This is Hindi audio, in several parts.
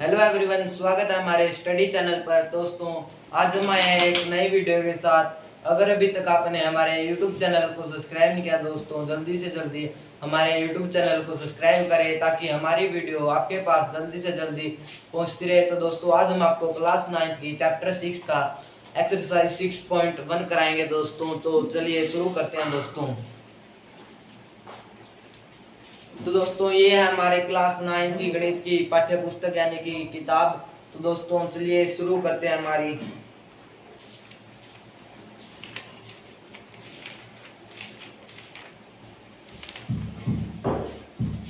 हेलो एवरीवन, स्वागत है हमारे स्टडी चैनल पर। दोस्तों, आज हम आए हैं एक नई वीडियो के साथ। अगर अभी तक आपने हमारे यूट्यूब चैनल को सब्सक्राइब नहीं किया दोस्तों, जल्दी से जल्दी हमारे यूट्यूब चैनल को सब्सक्राइब करें ताकि हमारी वीडियो आपके पास जल्दी से जल्दी पहुंचती रहे। तो दोस्तों, आज हम आपको क्लास 9 की चैप्टर 6 का एक्सरसाइज 6.1 कराएंगे दोस्तों। तो चलिए शुरू करते हैं दोस्तों। तो दोस्तों, ये है हमारे क्लास 9 की गणित की पाठ्य पुस्तक यानी कि किताब। तो दोस्तों, चलिए शुरू करते हैं हमारी।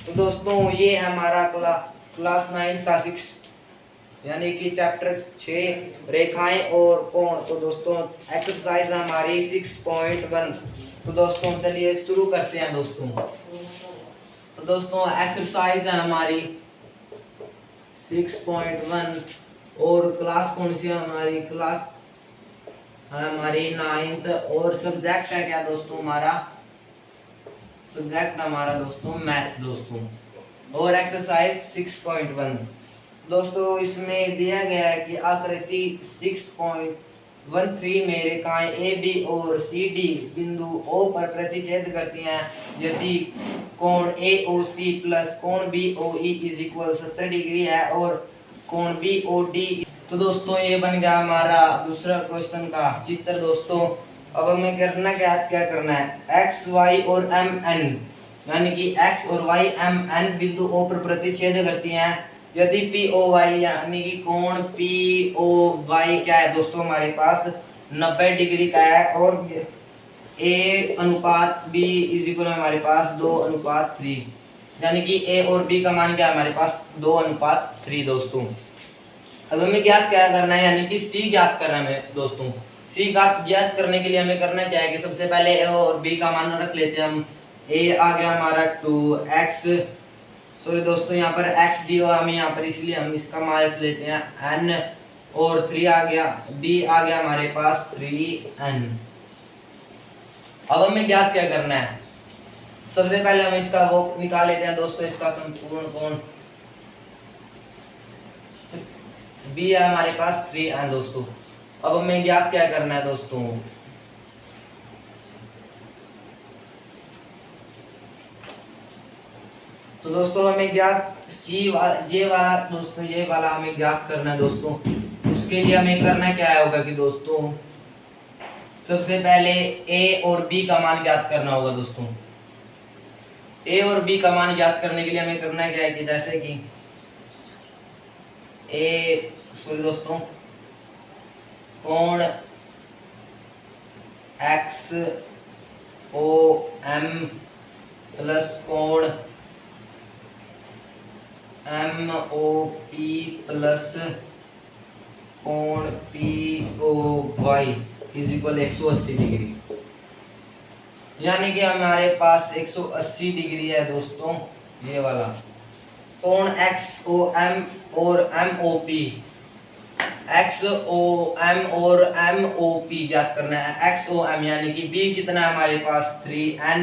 तो दोस्तों, ये है हमारा क्लास 9 का 6 यानी कि चैप्टर 6 रेखाएं और कोण। तो दोस्तों, एक्सरसाइज हमारी 6.1। तो दोस्तों, चलिए शुरू करते हैं दोस्तों। तो दोस्तों, एक्सरसाइज है हमारी 6.1 और क्लास कौन सी है हमारी? क्लास है हमारी 9th और सब्जेक्ट है क्या दोस्तों? हमारा सब्जेक्ट हमारा दोस्तों मैथ दोस्तों। और एक्सरसाइज 6.1 दोस्तों, इसमें दिया गया है कि आकृति 6.13 में रेखाएं ए बी और सी डी बिंदु ओ पर प्रतिच्छेद करती हैं यदि कोण ए ओ सी प्लस कोण B O E is equal 70 degree है और कोण बी ओ डी। तो दोस्तों, ये बन गया हमारा दूसरा क्वेश्चन का चित्र दोस्तों। अब हमें क्या करना है? एक्स वाई और एम एन यानी कि एक्स और वाई एम एन बिंदु ओ पर प्रतिच्छेद करती हैं यदि पी ओ वाई यानी कि कोण पी ओ वाई क्या है दोस्तों? हमारे पास 90 डिग्री का है और ए अनुपात बी इज इक्वल हमारे पास 2:3 यानी कि ए और बी का मान क्या है हमारे पास? 2:3 दोस्तों। अब हमें क्या करना है यानी कि सी ज्ञात करना है दोस्तों। सी ज्ञात करने के लिए हमें करना क्या है कि सबसे पहले ए और बी का मान रख लेते हैं हम। ए आ गया हमारा 2x, सॉरी दोस्तों, यहाँ पर x दिया हमें यहाँ पर, इसलिए हम इसका मान रख लेते हैं n और 3 आ गया। b आ गया हमारे पास 3n। अब हमें ज्ञात क्या करना है? सबसे पहले हम इसका वो निकाल लेते हैं दोस्तों, इसका संपूर्ण कोण b है हमारे पास 3n दोस्तों। अब हमें ज्ञात क्या करना है दोस्तों? तो दोस्तों, हमें ज्ञात ये वाला दोस्तों, ये वाला हमें ज्ञात करना है दोस्तों। उसके लिए हमें करना क्या होगा कि दोस्तों सबसे पहले a और b का मान ज्ञात करना होगा दोस्तों। a और b का मान ज्ञात करने के लिए हमें करना क्या है कि जैसे कि दोस्तों कोण एक्स ओ एम प्लस कोण एम ओ पी प्लस कोण P O Y is equal 180 degree यानी कि हमारे पास 180 डिग्री है दोस्तों। ये वाला कोण एक्स ओ एम और M O P, X O M और एम ओ पी ज्ञात करना है। एक्स ओ एम यानी कि बी कितना है हमारे पास? 3n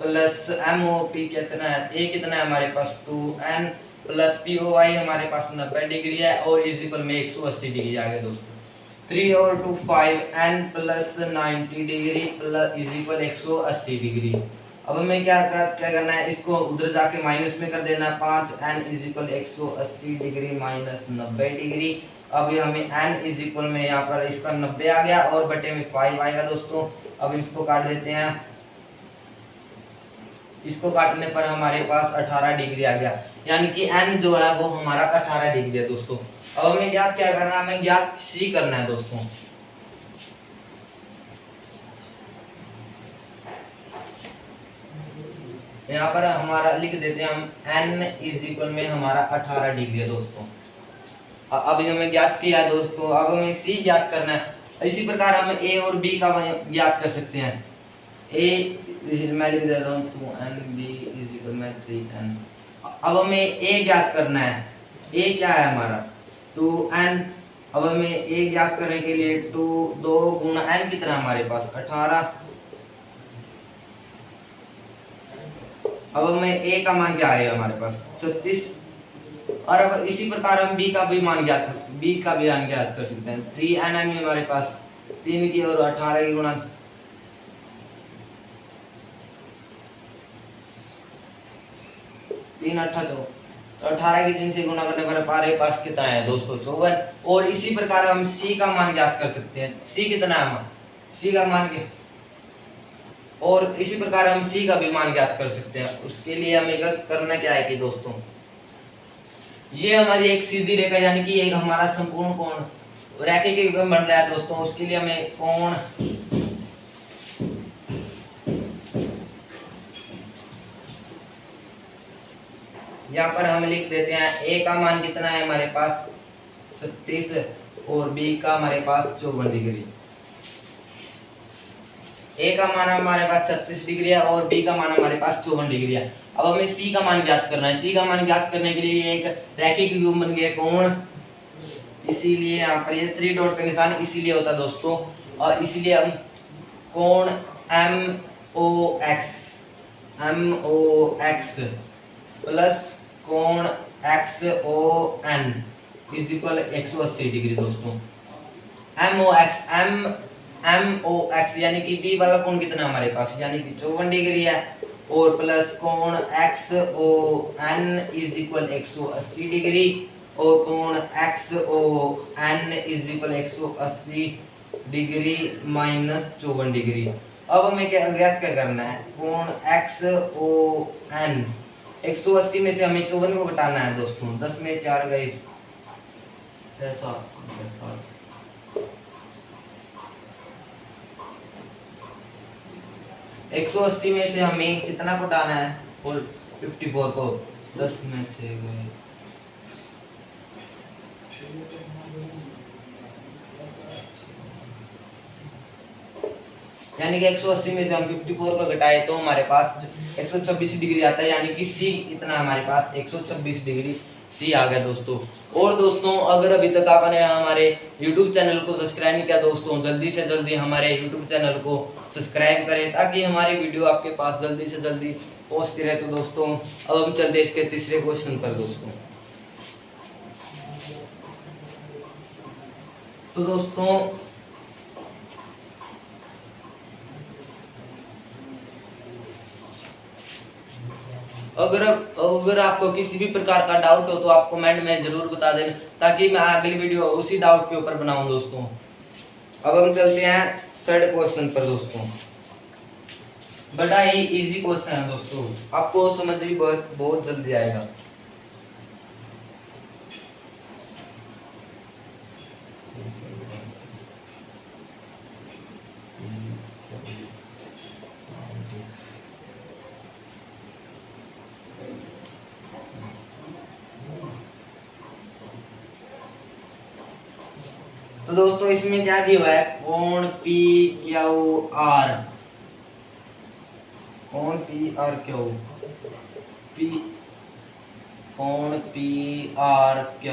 plus M O P कितना है? ए कितना है हमारे पास? 2n plus P O Y हमारे पास 90 डिग्री है और इज इक्वल में 180 डिग्री आ गया दोस्तों। 3 और 2 5n plus 90 degree plus is equal 180 degree. अब हमें क्या करना है? इसको उधर जाके माइनस में कर देना। 5n is equal 180 degree minus 90 degree. अब हमें n इज इक्वल में यहाँ पर इसका 90 आ गया और बटे में 5 आएगा दोस्तों। अब इसको काट देते हैं। इसको काटने पर हमारे पास 18 डिग्री आ गया यानी कि n जो है वो हमारा 18 डिग्री है दोस्तों। अब हमें ज्ञात क्या करना है? हमें ज्ञात c करना है दोस्तों। यहाँ पर हमारा लिख देते हैं हम n इज इक्वल में हमारा 18 डिग्री है दोस्तों। अब हमें ज्ञात किया है दोस्तों। अब हमें c ज्ञात करना है। इसी प्रकार हम a और b का ज्ञात कर सकते हैं। a मैं लिख देता हूँ 2n, b इज इक्वल में 3n। अब हमें a ज्ञात करना है। a क्या है हमारा? 2n। अब हमें a ज्ञात करने के लिए 2 गुना n कितना हमारे पास? 18। अब हमें a का मान क्या आएगा हमारे पास? 36। और अब इसी प्रकार हम बी का भी मान ज्ञात कर सकते हैं। 3n में हमारे पास 3 की और 18 की गुणा 3 8 तो 18 की 3 से गुणा करने पर हमारे पास कितना है दोस्तों 54। और इसी प्रकार हम सी का मान ज्ञात कर सकते हैं। सी कितना है, सी का मान के और इसी प्रकार हम सी का भी मान ज्ञात कर सकते हैं। उसके लिए हमें करना क्या है कि दोस्तों ये हमारी एक सीधी रेखा यानी कि एक हमारा संपूर्ण कोण रैखिक युग्म बन रहा है दोस्तों। उसके लिए हमें कोण यहाँ पर हम लिख देते हैं ए का मान कितना है हमारे पास 36 और बी का हमारे पास 54 डिग्री। ए का मान हमारे पास 36 डिग्री है और बी का मान हमारे पास 54 डिग्री है। अब हमें सी का मान ज्ञात करना है। सी का मान ज्ञात करने के लिए एक रैखिक युग्म बन गया कोण, इसीलिए यहाँ पर ये 3 डॉट का निशान इसीलिए होता है दोस्तों। और इसीलिए हम कोण MOX प्लस कोण XON इज इक्वल 180 डिग्री दोस्तों। MOX यानी कि बी वाला कोण कितना हमारे पास यानी कि 54 डिग्री है और प्लस कोण XON इज इक्वल 180 डिग्री और कोण XON is equal 180 degree minus 54 degree. अब हमें क्या करना है, कोण XON 180 में से हमें 54 को घटाना है दोस्तों। 10 में 4 गए 6 180 में से हमें कितना को घटाना है 54 को। 10 में 6 गए यानी कि 180 में से हम 54 को घटाए तो हमारे पास 126 डिग्री आता है यानी कि सी इतना हमारे पास 126 डिग्री सी आ गया दोस्तों। और दोस्तों अगर अभी तक आपने हमारे YouTube चैनल को सब्सक्राइब नहीं किया दोस्तों जल्दी से जल्दी हमारे YouTube चैनल को सब्सक्राइब करें ताकि हमारी वीडियो आपके पास जल्दी से जल्दी पहुंचती रहे। तो दोस्तों अब हम चलते इसके तीसरे क्वेश्चन पर दोस्तों। तो दोस्तों अगर आपको किसी भी प्रकार का डाउट हो तो आप कमेंट में जरूर बता दें ताकि मैं अगली वीडियो उसी डाउट के ऊपर बनाऊं दोस्तों। अब हम चलते हैं थर्ड क्वेश्चन पर दोस्तों। बड़ा ही इजी क्वेश्चन है दोस्तों, आपको समझ भी बहुत जल्दी आएगा। तो दोस्तों इसमें क्या दिया हुआ है, कोण PQR, कोण PRQ, कोण PRQ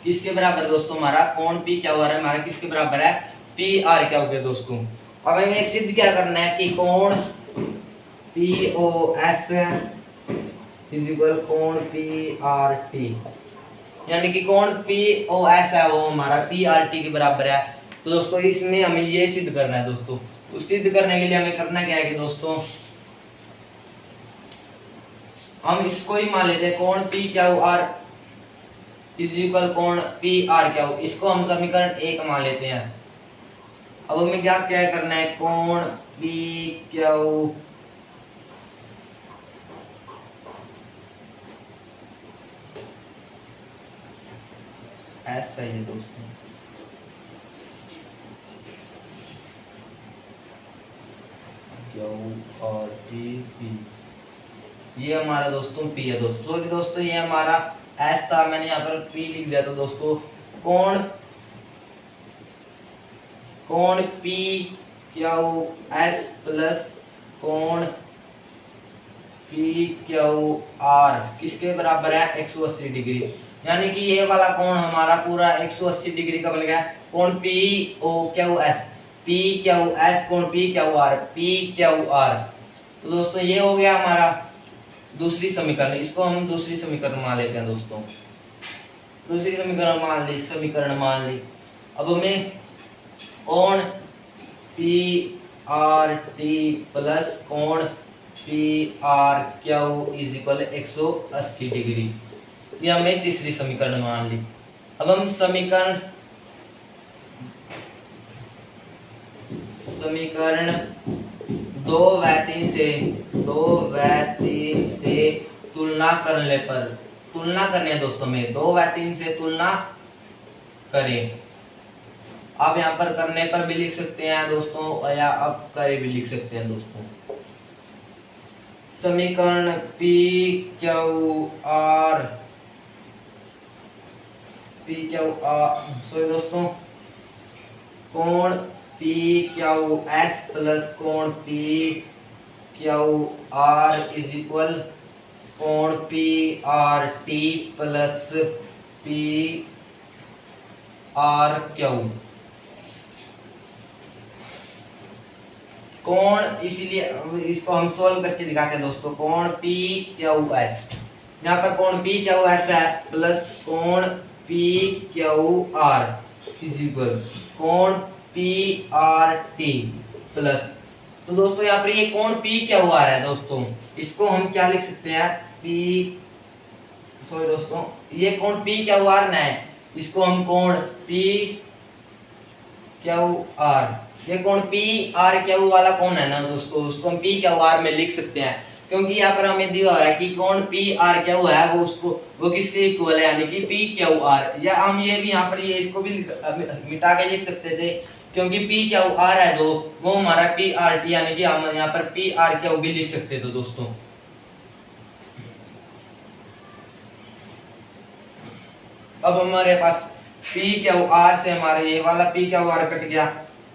किसके बराबर है दोस्तों, हमारा कोण PQR है हमारा किसके बराबर है, PRQ के दोस्तों। अब हमें सिद्ध क्या करना है कि कोण POS इज इक्वल कोण PRT यानी कि कोण POS है वो हमारा PRT के बराबर है। तो दोस्तों इसमें हमें ये सिद्ध करना है दोस्तों। तो सिद्ध करने के लिए हमें करना क्या है कि दोस्तों हम इसको ही मान लेते हैं कोण PQR इज इक्वल कोण PRQ, इसको हम समीकरण 1 मान लेते हैं। अब हमें क्या करना है, कोण PQ ऐसा ही है दोस्तों, QRTP ये हमारा दोस्तों P है दोस्तों ये हमारा S था, मैंने यहाँ पर P लिख दिया। तो दोस्तों कोण PQS प्लस कोण PQR किसके बराबर है, 180 डिग्री। यानी कि ये वाला कोण हमारा पूरा 180 डिग्री का बन गया कोण PQS कोण PQR। तो दोस्तों ये हो गया हमारा दूसरी समीकरण, इसको हम दूसरी समीकरण मान लेते हैं दोस्तों। दूसरी समीकरण मान ली। अब हमें कोण पी आर टी प्लस कोण P R Q is equal 180 degree, ये हमें तीसरी समीकरण मान ली। अब हम समीकरण 2 व 3 से तुलना करने पर, तुलना करनी है दोस्तों में, 2 व 3 से तुलना करें। आप यहाँ पर करने पर भी लिख सकते हैं दोस्तों, या आप करे भी लिख सकते हैं दोस्तों। समीकरण पी क्यू आर सॉरी दोस्तों, कोण पी क्यू एस प्लस कोण P Q R is equal कोण P R T plus P R Q. कोण, इसीलिए इसको हम सोल्व करके दिखाते हैं दोस्तों। कोण पी क्यू एस, यहाँ पर कोण पी क्यू एस है प्लस कोण P Q R is equal कोण पी आर टी प्लस, तो दोस्तों यहाँ पर ये कोण पी क्यू आर है दोस्तों, इसको हम क्या लिख सकते हैं, सॉरी दोस्तों, ये कोण पी क्यू आर है, इसको हम कोण पी क्यू आर, ये कोण पी आर क्यू वाला कोण है ना दोस्तों, उसको हम पी क्यू आर में लिख सकते हैं, क्योंकि यहाँ पर हमें दिया हुआ है कि कोण पी आर क्यू है वो किसके इक्वल है, यानी कि पी क्यू आर। या हम ये भी यहाँ पर ये इसको भी मिटा के लिख सकते थे, क्योंकि पी क्यू आर है दो, वो हमारा पी आर टी, यानी कि हम यहाँ पर पी आर क्यू भी लिख सकते थे दोस्तों। अब हमारे पास पी क्यू आर से हमारा ये वाला पी क्यू आर कट गया।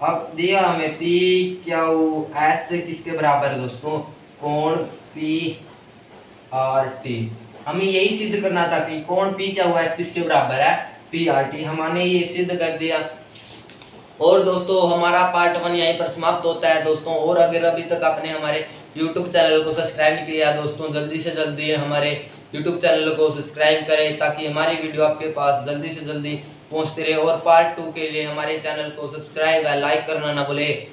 अब दिया हमें पी क्यू एस से किसके बराबर है दोस्तों, कोण पी आर टी। हमें यही सिद्ध करना था कि कोण पी क्यू एस किसके बराबर है, पी आर टी। हमने ये सिद्ध कर दिया। और दोस्तों हमारा पार्ट 1 यहीं पर समाप्त होता है दोस्तों। और अगर अभी तक आपने हमारे YouTube चैनल को सब्सक्राइब नहीं किया दोस्तों, जल्दी से जल्दी हमारे YouTube चैनल को सब्सक्राइब करें, ताकि हमारी वीडियो आपके पास जल्दी से जल्दी पहुंचती रहे। और पार्ट 2 के लिए हमारे चैनल को सब्सक्राइब व लाइक करना ना भूलें।